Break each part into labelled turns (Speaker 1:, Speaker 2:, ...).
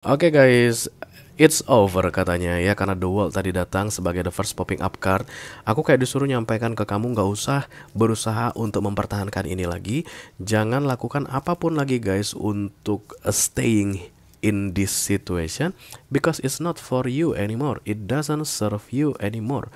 Speaker 1: Oke guys, it's over katanya ya karena The World tadi datang sebagai the first popping up card. Aku kayak disuruh nyampaikan ke kamu nggak usah berusaha untuk mempertahankan ini lagi. Jangan lakukan apapun lagi guys untuk staying in this situation because it's not for you anymore. It doesn't serve you anymore.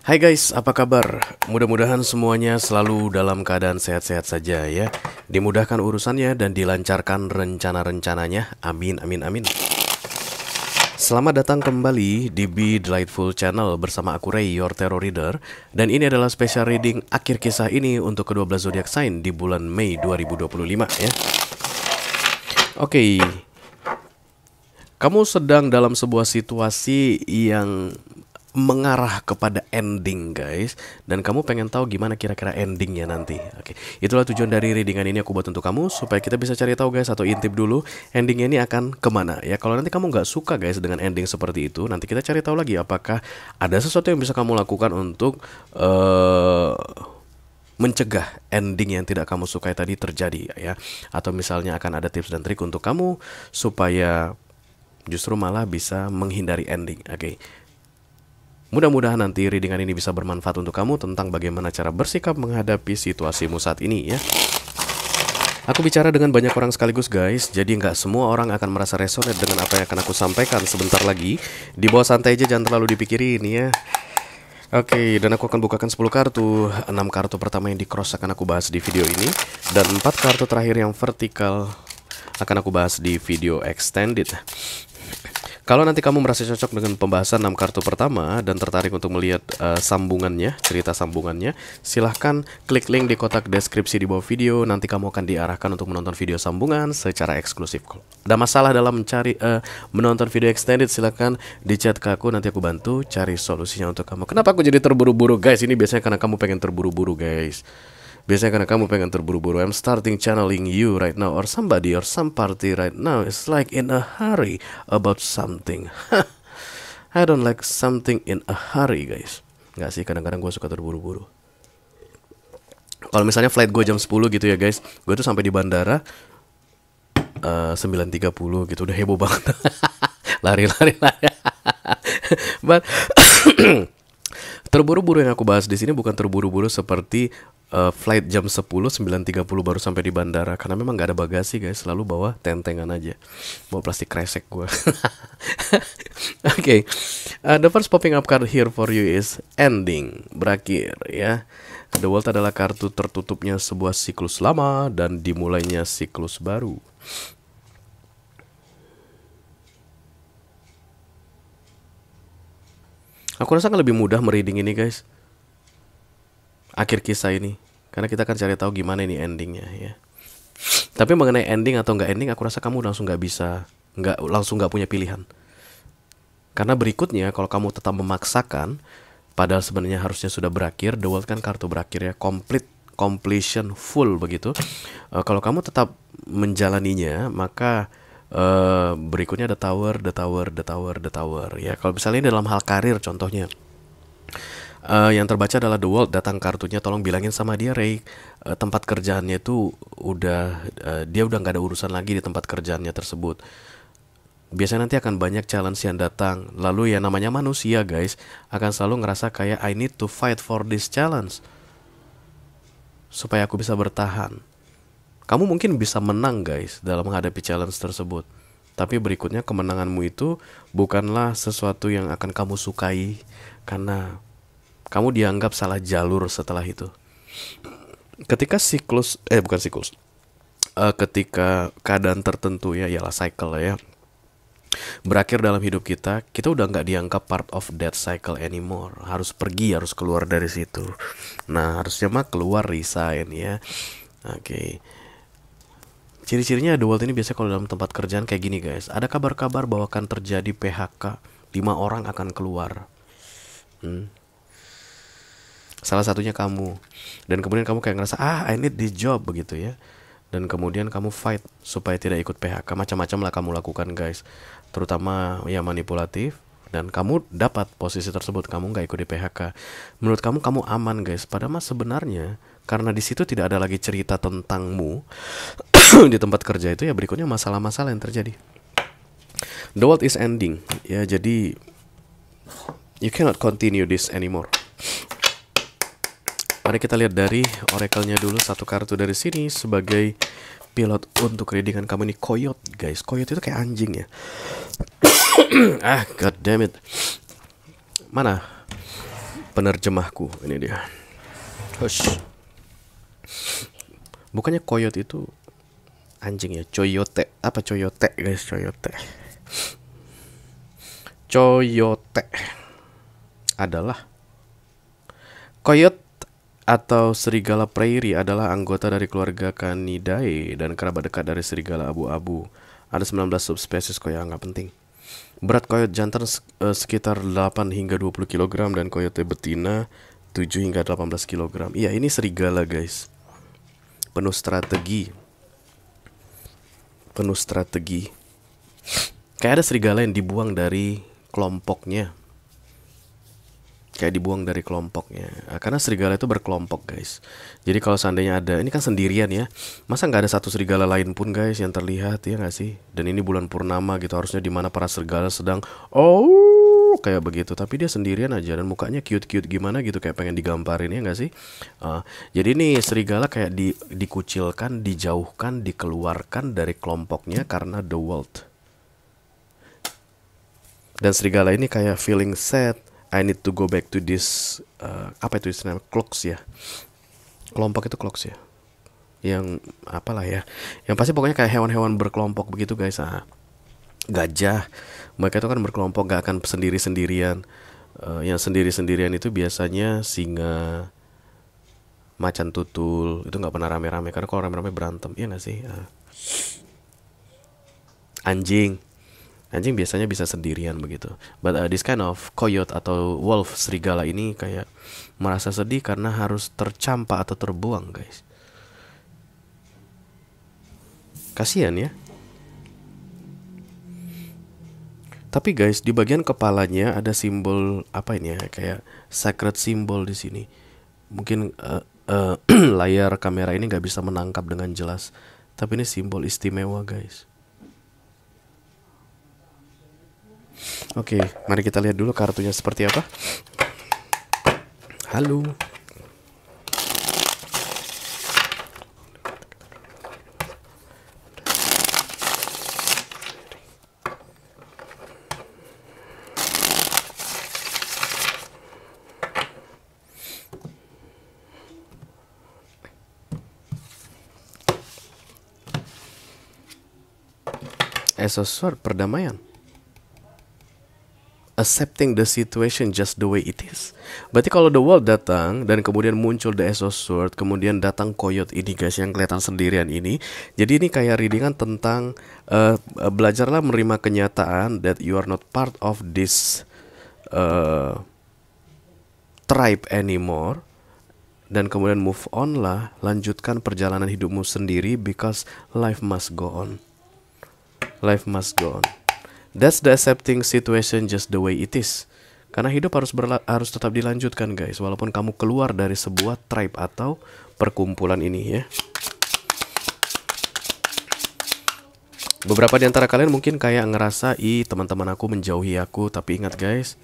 Speaker 1: Hai guys, apa kabar? Mudah-mudahan semuanya selalu dalam keadaan sehat-sehat saja ya. Dimudahkan urusannya dan dilancarkan rencana-rencananya. Amin, amin, amin. Selamat datang kembali di Be Delightful Channel bersama aku Ray, your Tarot Reader. Dan ini adalah special reading akhir kisah ini untuk ke-12 zodiak sign di bulan Mei 2025 ya. Oke. Kamu sedang dalam sebuah situasi yang mengarah kepada ending guys, dan kamu pengen tahu gimana kira-kira endingnya nanti. Oke, itulah tujuan dari readingan ini aku buat untuk kamu, supaya kita bisa cari tahu guys, atau intip dulu endingnya ini akan kemana ya. Kalau nanti kamu nggak suka guys dengan ending seperti itu, nanti kita cari tahu lagi apakah ada sesuatu yang bisa kamu lakukan untuk mencegah ending yang tidak kamu sukai tadi terjadi ya. Atau misalnya akan ada tips dan trik untuk kamu supaya justru malah bisa menghindari ending. Oke. Mudah-mudahan nanti readingan ini bisa bermanfaat untuk kamu tentang bagaimana cara bersikap menghadapi situasimu saat ini ya. Aku bicara dengan banyak orang sekaligus guys, jadi nggak semua orang akan merasa resonate dengan apa yang akan aku sampaikan sebentar lagi. Di bawah santai aja, jangan terlalu dipikirin ya. Oke, dan aku akan bukakan 10 kartu. 6 kartu pertama yang di cross akan aku bahas di video ini, dan 4 kartu terakhir yang vertikal akan aku bahas di video extended. Kalau nanti kamu merasa cocok dengan pembahasan 6 kartu pertama dan tertarik untuk melihat sambungannya, cerita sambungannya, silahkan klik link di kotak deskripsi di bawah video. Nanti kamu akan diarahkan untuk menonton video sambungan secara eksklusif. Kalau ada masalah dalam mencari menonton video extended, silahkan di chat ke aku, nanti aku bantu cari solusinya untuk kamu. Kenapa aku jadi terburu-buru guys? Ini biasanya karena kamu pengen terburu-buru guys. Biasanya karena kamu pengen terburu-buru. I'm starting channeling you right now, or somebody or some party right now is like in a hurry about something. I don't like something in a hurry guys. Nggak sih, kadang-kadang gue suka terburu-buru. Kalau misalnya flight gue jam 10 gitu ya guys, gue tuh sampai di bandara 9.30 gitu, udah heboh banget. Lari-lari. But terburu-buru yang aku bahas di sini bukan terburu-buru seperti flight jam 10, 9.30 baru sampai di bandara. Karena memang gak ada bagasi guys, selalu bawa tentengan aja. Bawa plastik kresek gue. Oke, the first popping up card here for you is ending, berakhir ya. The World adalah kartu tertutupnya sebuah siklus lama dan dimulainya siklus baru. Aku rasa kan lebih mudah mereading ini guys, akhir kisah ini, karena kita akan cari tahu gimana ini endingnya ya. Tapi mengenai ending atau nggak ending, aku rasa kamu langsung nggak punya pilihan. Karena berikutnya kalau kamu tetap memaksakan, padahal sebenarnya harusnya sudah berakhir. The World kan kartu berakhir ya, completion, full begitu. Kalau kamu tetap menjalaninya, maka berikutnya the tower ya. Kalau misalnya ini dalam hal karir contohnya, yang terbaca adalah The World, datang kartunya, tolong bilangin sama dia Ray, tempat kerjaannya tuh dia udah nggak ada urusan lagi di tempat kerjaannya tersebut. Biasanya nanti akan banyak challenge yang datang. Lalu ya namanya manusia guys, akan selalu ngerasa kayak I need to fight for this challenge supaya aku bisa bertahan. Kamu mungkin bisa menang guys dalam menghadapi challenge tersebut, tapi berikutnya kemenanganmu itu bukanlah sesuatu yang akan kamu sukai, karena kamu dianggap salah jalur setelah itu. Ketika ketika keadaan tertentu ya, ialah cycle ya, berakhir dalam hidup kita udah nggak dianggap part of that cycle anymore. Harus pergi, harus keluar dari situ. Nah harusnya mah keluar, resign ya. Oke. Ciri-cirinya The World ini biasanya kalau dalam tempat kerjaan kayak gini guys. Ada kabar-kabar bahwa akan terjadi PHK, 5 orang akan keluar. Salah satunya kamu. Dan kemudian kamu kayak ngerasa, I need this job begitu ya. Dan kemudian kamu fight supaya tidak ikut PHK. Macam-macam lah kamu lakukan guys. Terutama ya manipulatif. Dan kamu dapat posisi tersebut, kamu nggak ikut di PHK. Menurut kamu aman guys. Padahal mas sebenarnya karena di situ tidak ada lagi cerita tentangmu di tempat kerja itu, ya berikutnya masalah-masalah yang terjadi. The world is ending. Ya jadi you cannot continue this anymore. Mari kita lihat dari oracle-nya dulu, satu kartu dari sini sebagai pilot untuk readingan kamu ini. Coyote guys. Coyote itu kayak anjing ya. God damn it. Mana penerjemahku? Ini dia. Hush. Bukannya coyote itu anjing ya, coyote. Apa coyote guys? Coyote. Coyote adalah coyote atau serigala prairie adalah anggota dari keluarga Canidae dan kerabat dekat dari serigala abu-abu. Ada 19 subspesies kok ya, nggak penting. Berat coyote jantan sekitar 8 hingga 20 kg dan coyote betina 7 hingga 18 kg. Iya, ini serigala guys. Penuh strategi. Penuh strategi. Kayak ada serigala yang dibuang dari kelompoknya. Kayak dibuang dari kelompoknya. Karena serigala itu berkelompok guys. Jadi kalau seandainya ada, ini kan sendirian ya, masa nggak ada satu serigala lain pun guys yang terlihat, ya nggak sih? Dan ini bulan purnama gitu, harusnya dimana para serigala sedang kayak begitu, tapi dia sendirian aja dan mukanya cute-cute gimana gitu, kayak pengen digambarin, ya nggak sih? Jadi ini serigala kayak dikucilkan, dijauhkan, dikeluarkan dari kelompoknya karena the world. Dan serigala ini kayak feeling sad. I need to go back to this apa itu istilahnya, clocks ya. Kelompok itu clocks ya. Yang apalah ya. Yang pasti pokoknya kayak hewan-hewan berkelompok begitu guys. Gajah, mereka itu kan berkelompok, gak akan sendiri-sendirian. Yang sendiri-sendirian itu biasanya singa, macan tutul, itu nggak pernah rame-rame, karena kalau rame-rame berantem, iya nggak sih? Anjing biasanya bisa sendirian begitu. But this kind of coyote atau wolf, serigala ini kayak merasa sedih karena harus tercampak atau terbuang guys. Kasian ya. Tapi guys, di bagian kepalanya ada simbol apa ini ya, kayak sacred symbol di sini. Mungkin layar kamera ini nggak bisa menangkap dengan jelas, tapi ini simbol istimewa guys. Oke, mari kita lihat dulu kartunya seperti apa. Halo. Ace of Swords, perdamaian. Accepting the situation just the way it is. Berarti kalau the world datang dan kemudian muncul the Ace of Swords, kemudian datang coyote ini guys yang kelihatan sendirian ini. Jadi ini kayak readingan tentang belajarlah menerima kenyataan that you are not part of this tribe anymore. Dan kemudian move on lah, lanjutkan perjalanan hidupmu sendiri because life must go on. Life must go on. That's the accepting situation just the way it is. Karena hidup harus tetap dilanjutkan guys, walaupun kamu keluar dari sebuah tribe atau perkumpulan ini ya. Beberapa di antara kalian mungkin kayak ngerasa, teman-teman aku menjauhi aku. Tapi ingat guys,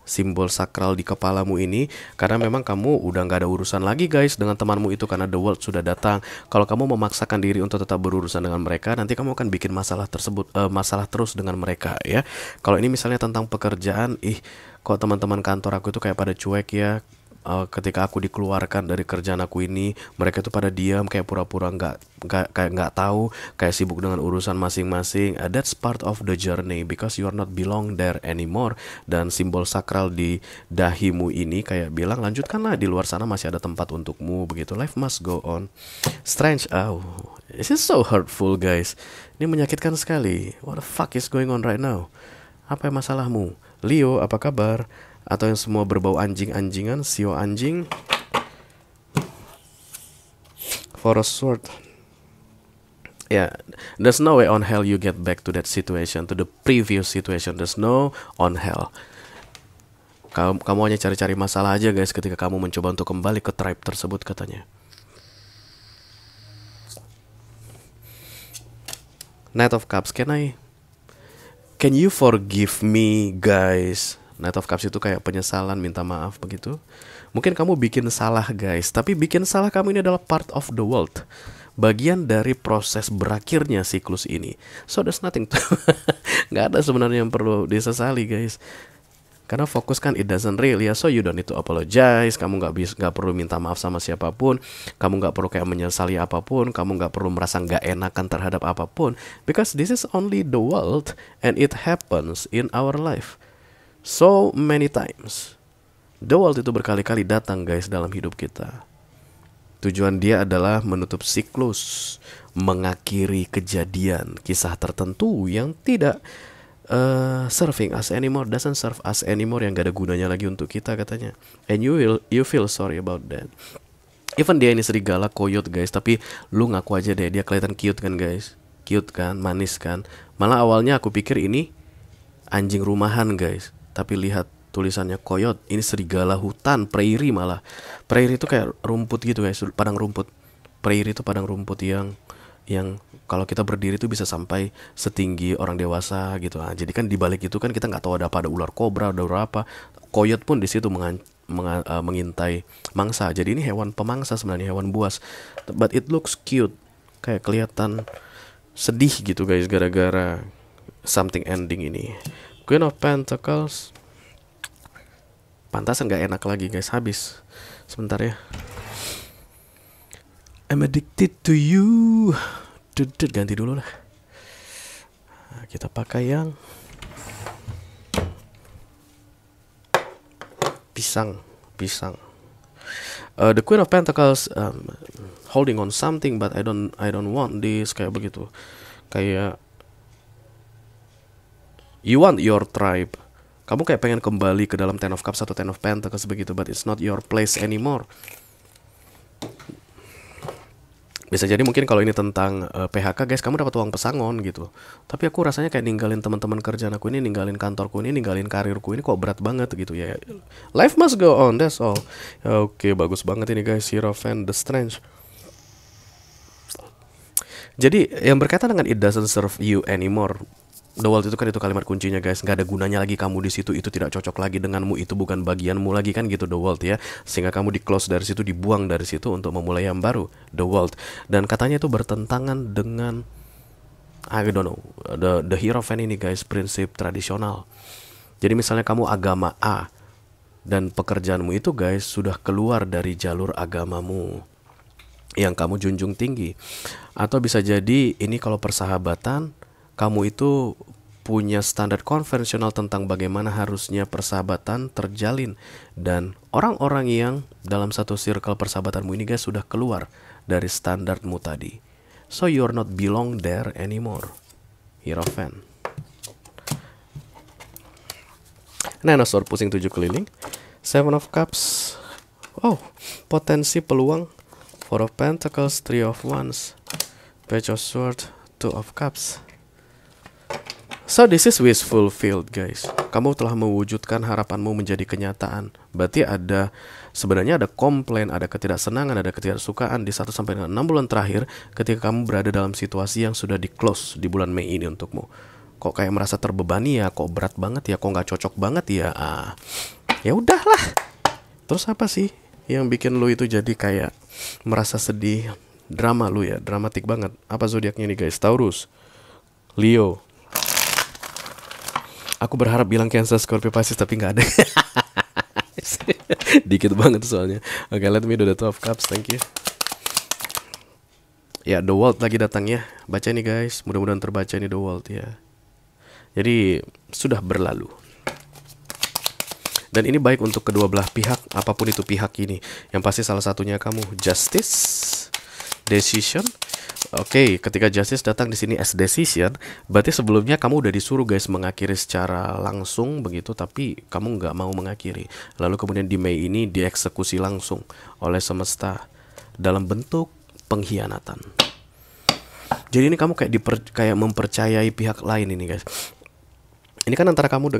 Speaker 1: simbol sakral di kepalamu ini, karena memang kamu udah gak ada urusan lagi guys dengan temanmu itu, karena the world sudah datang. Kalau kamu memaksakan diri untuk tetap berurusan dengan mereka, nanti kamu akan bikin masalah tersebut, masalah terus dengan mereka ya. Kalau ini misalnya tentang pekerjaan, kok teman-teman kantor aku itu kayak pada cuek ya. Ketika aku dikeluarkan dari kerjaan aku ini, mereka itu pada diam, kayak pura-pura nggak tahu, kayak sibuk dengan urusan masing-masing. That's part of the journey because you are not belong there anymore. Dan simbol sakral di dahimu ini kayak bilang, lanjutkanlah, di luar sana masih ada tempat untukmu begitu. Life must go on. Strange. This is so hurtful guys. Ini menyakitkan sekali. What the fuck is going on right now? Apa masalahmu? Leo, apa kabar? Atau yang semua berbau anjing-anjingan, sio anjing. For a sword. Yeah, there's no way on hell you get back to that situation, to the previous situation. There's no on hell. Kamu hanya cari-cari masalah aja guys ketika kamu mencoba untuk kembali ke tribe tersebut katanya. Knight of Cups, can you forgive me guys? Knight of Cups itu kayak penyesalan, minta maaf begitu. Mungkin kamu bikin salah guys, tapi bikin salah kamu ini adalah part of the world, bagian dari proses berakhirnya siklus ini. So there's nothing to nggak ada sebenarnya yang perlu disesali guys. Karena fokus kan it doesn't real ya, so you don't need to apologize. Kamu nggak perlu minta maaf sama siapapun. Kamu nggak perlu kayak menyesali apapun. Kamu nggak perlu merasa nggak enakan terhadap apapun. Because this is only the world and it happens in our life so many times. The world itu berkali-kali datang guys dalam hidup kita. Tujuan dia adalah menutup siklus, mengakhiri kejadian, kisah tertentu yang tidak serving us anymore, doesn't serve us anymore, yang gak ada gunanya lagi untuk kita katanya. And you feel sorry about that. Even dia ini serigala, coyote guys, tapi lu ngaku aja deh, dia kelihatan cute kan guys. Cute kan, manis kan. Malah awalnya aku pikir ini anjing rumahan guys, tapi lihat tulisannya coyote, ini serigala hutan, prairie malah. Prairie itu kayak rumput gitu guys, padang rumput. Prairie itu padang rumput yang kalau kita berdiri tuh bisa sampai setinggi orang dewasa gitu. Nah, jadi kan di balik itu kan kita nggak tahu ada apa, ada ular kobra, ada ular apa. Coyote pun di situ mengintai mangsa. Jadi ini hewan pemangsa sebenarnya, hewan buas. But it looks cute, kayak kelihatan sedih gitu guys gara-gara something ending ini. Queen of Pentacles. Pantasan nggak enak lagi guys, habis. Sebentar ya. I'm addicted to you. Ganti dulu lah. Nah, kita pakai yang pisang. The Queen of Pentacles holding on something, but I don't want this, kayak begitu. Kayak you want your tribe. Kamu kayak pengen kembali ke dalam Ten of Cups atau Ten of Pentacles begitu, but it's not your place anymore. Bisa jadi mungkin kalau ini tentang PHK guys, kamu dapat uang pesangon gitu. Tapi aku rasanya kayak ninggalin teman-teman kerjaan aku ini, ninggalin kantorku ini, ninggalin karirku ini kok berat banget gitu ya. Life must go on, that's all. Oke, bagus banget ini guys, Hierophant, The Strange. Jadi yang berkaitan dengan it doesn't serve you anymore. The world itu kan itu kalimat kuncinya guys, nggak ada gunanya lagi kamu di situ, itu tidak cocok lagi denganmu, itu bukan bagianmu lagi kan gitu the world ya, sehingga kamu di close dari situ, dibuang dari situ untuk memulai yang baru, the world. Dan katanya itu bertentangan dengan I don't know, the Hierophant ini guys, prinsip tradisional. Jadi misalnya kamu agama A dan pekerjaanmu itu guys sudah keluar dari jalur agamamu yang kamu junjung tinggi, atau bisa jadi ini kalau persahabatan, kamu itu punya standar konvensional tentang bagaimana harusnya persahabatan terjalin. Dan orang-orang yang dalam satu circle persahabatanmu ini guys sudah keluar dari standarmu tadi. So you're not belong there anymore, Hierophant. Nine of Swords pusing 7 keliling. Seven of Cups. Oh, potensi peluang. Four of Pentacles, Three of Wands, Page of Swords, Two of Cups. So this is wish fulfilled guys. Kamu telah mewujudkan harapanmu menjadi kenyataan. Berarti sebenarnya ada komplain, ada ketidaksenangan, ada ketidaksukaan di 1 sampai dengan 6 bulan terakhir ketika kamu berada dalam situasi yang sudah di close di bulan Mei ini untukmu. Kok kayak merasa terbebani ya, kok berat banget ya, kok nggak cocok banget ya. Ya udahlah. Terus apa sih yang bikin lu itu jadi kayak merasa sedih? Drama lu ya, dramatik banget. Apa zodiaknya nih guys? Taurus, Leo. Aku berharap bilang Cancer, Scorpio, Pisces, tapi nggak ada. Dikit banget soalnya. Oke, let me do the Two of Cups, thank you. Ya, The World lagi datang ya. Baca nih guys, mudah-mudahan terbaca nih The World ya. Jadi sudah berlalu. Dan ini baik untuk kedua belah pihak, apapun itu pihak ini. Yang pasti salah satunya kamu. Justice, Decision. Oke, ketika Justice datang di sini as decision, berarti sebelumnya kamu udah disuruh guys mengakhiri secara langsung begitu, tapi kamu nggak mau mengakhiri. Lalu kemudian di Mei ini dieksekusi langsung oleh semesta dalam bentuk pengkhianatan. Jadi ini kamu kayak mempercayai pihak lain ini guys. Ini kan antara kamu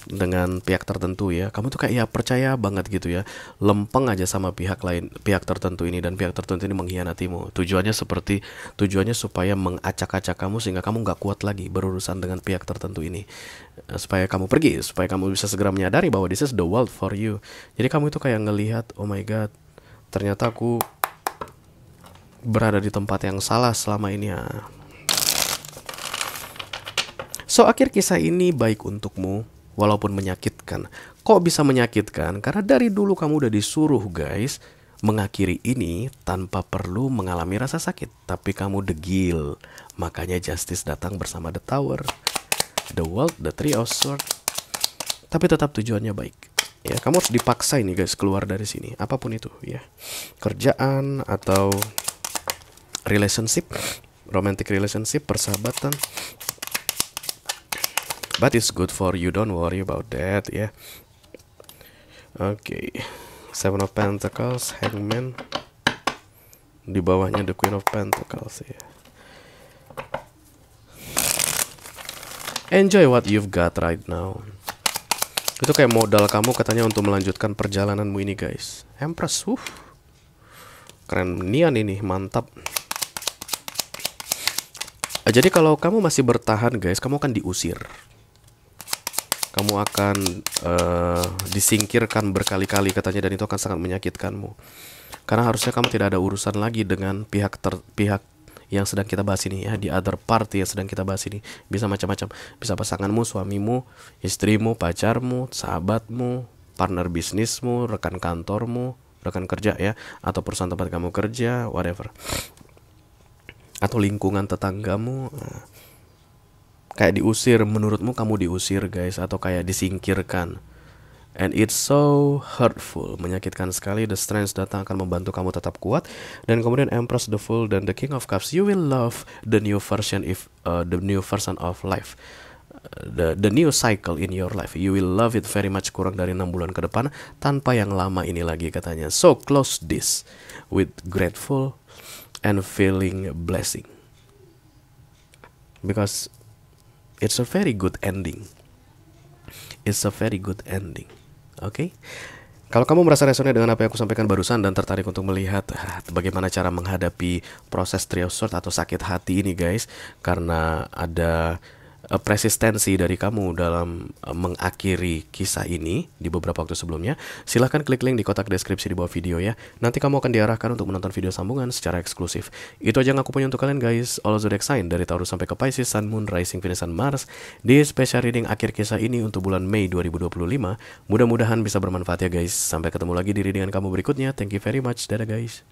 Speaker 1: dengan pihak tertentu ya. Kamu tuh kayak ya percaya banget gitu ya, lempeng aja sama pihak lain, pihak tertentu ini, dan pihak tertentu ini mengkhianatimu. Tujuannya supaya mengacak-acak kamu sehingga kamu nggak kuat lagi berurusan dengan pihak tertentu ini, supaya kamu pergi, supaya kamu bisa segera menyadari bahwa this is the world for you. Jadi kamu itu kayak ngelihat, oh my god, ternyata aku berada di tempat yang salah selama ini ya. So, akhir kisah ini baik untukmu, walaupun menyakitkan. Kok bisa menyakitkan? Karena dari dulu kamu udah disuruh guys, mengakhiri ini tanpa perlu mengalami rasa sakit. Tapi kamu degil. Makanya justice datang bersama the tower, the world, the three of swords. Tapi tetap tujuannya baik. Ya, kamu harus dipaksa ini guys keluar dari sini. Apapun itu ya. Kerjaan atau relationship, romantic relationship, persahabatan. But it's good for you, don't worry about that ya. Oke, Seven of Pentacles, Hangman. Di bawahnya the Queen of Pentacles ya. Enjoy what you've got right now. Itu kayak modal kamu katanya untuk melanjutkan perjalananmu ini guys. Empress, keren nian ini, mantap. Jadi kalau kamu masih bertahan guys, kamu akan diusir. Kamu akan disingkirkan berkali-kali katanya, dan itu akan sangat menyakitkanmu. Karena harusnya kamu tidak ada urusan lagi dengan pihak yang sedang kita bahas ini ya, the other party yang sedang kita bahas ini. Bisa macam-macam, bisa pasanganmu, suamimu, istrimu, pacarmu, sahabatmu, partner bisnismu, rekan kantormu, rekan kerja ya, atau perusahaan tempat kamu kerja, whatever. Atau lingkungan tetanggamu. Kayak diusir, menurutmu kamu diusir guys, atau kayak disingkirkan. And it's so hurtful, menyakitkan sekali. The Strength datang akan membantu kamu tetap kuat. Dan kemudian Empress, the Fool, dan the King of Cups. You will love the new version of life, the new cycle in your life. You will love it very much, kurang dari 6 bulan ke depan, tanpa yang lama ini lagi katanya. So close this with grateful and feeling blessing, because it's a very good ending. It's a very good ending. Oke. Kalau kamu merasa resonate dengan apa yang aku sampaikan barusan dan tertarik untuk melihat bagaimana cara menghadapi proses Three of Swords atau sakit hati ini guys, karena ada persistensi dari kamu dalam mengakhiri kisah ini di beberapa waktu sebelumnya, silahkan klik link di kotak deskripsi di bawah video ya. Nanti kamu akan diarahkan untuk menonton video sambungan secara eksklusif. Itu aja yang aku punya untuk kalian guys. All zodiac sign dari Taurus sampai ke Pisces, Sun, Moon, Rising, Venus, dan Mars di special reading akhir kisah ini untuk bulan Mei 2025. Mudah-mudahan bisa bermanfaat ya guys. Sampai ketemu lagi di readingan kamu berikutnya. Thank you very much. Dadah guys.